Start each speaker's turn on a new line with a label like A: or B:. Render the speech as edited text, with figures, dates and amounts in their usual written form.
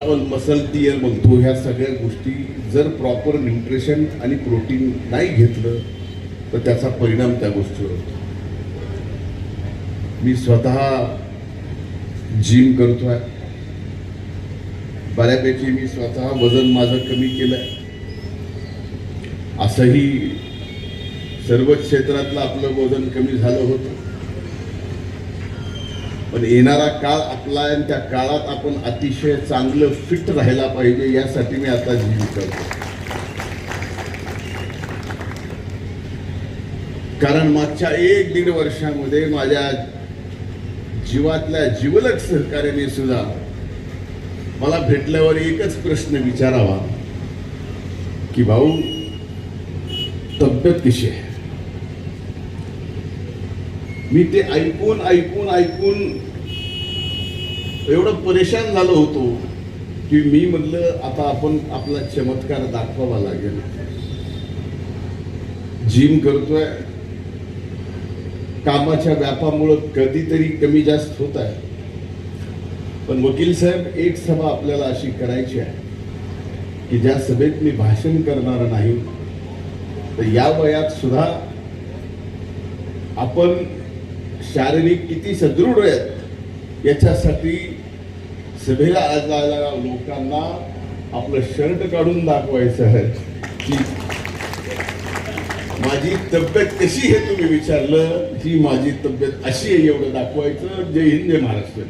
A: आपण muscle tear म्हणतो, ह्या सगळ्या गोष्टी जर प्रॉपर न्यूट्रिशन आणि प्रोटीन नाही घेतलं तर त्याचा परिणाम त्या गोष्टीवर होतो. मी स्वतः जिम करतोय, बऱ्यापैकी मी स्वतः वजन माझं कमी केलंय. असंही सर्व क्षेत्रातलं आपलं वजन कमी झालं होतं, पण येणारा काळ आपला आणि त्या काळात आपण अतिशय चांगलं फिट राहायला पाहिजे यासाठी मी आता जिम करतो. कारण मागच्या 1-1.5 वर्षामध्ये माझ्या जीवातल्या जिवलग सहकार्याने सुद्धा मला भेटल्यावर एकच प्रश्न विचारावा की भाऊ तब्येत कशी आहे. मी ते ऐकून ऐकून ऐकून एवढं परेशान झालो होतो की मी म्हटलं आता आपण आपला चमत्कार दाखवावा लागेल. जिम करतोय, कामाच्या व्यापामुळे कधीतरी कमी जास्त होत आहे, पण वकील साहेब एक सभा आपल्याला अशी करायची आहे की ज्या सभेत मी भाषण करणार नाही, तर या वयात सुद्धा आपण शारीरिक किती सदृढ आहेत याच्यासाठी सभेला आलेल्या लोकांना आपलं शर्ट काढून दाखवायचं आहे की माझी तब्येत कशी आहे. तुम्ही विचारलं की माझी तब्येत अशी आहे एवढं दाखवायचं. जय हिंद, जय महाराष्ट्र.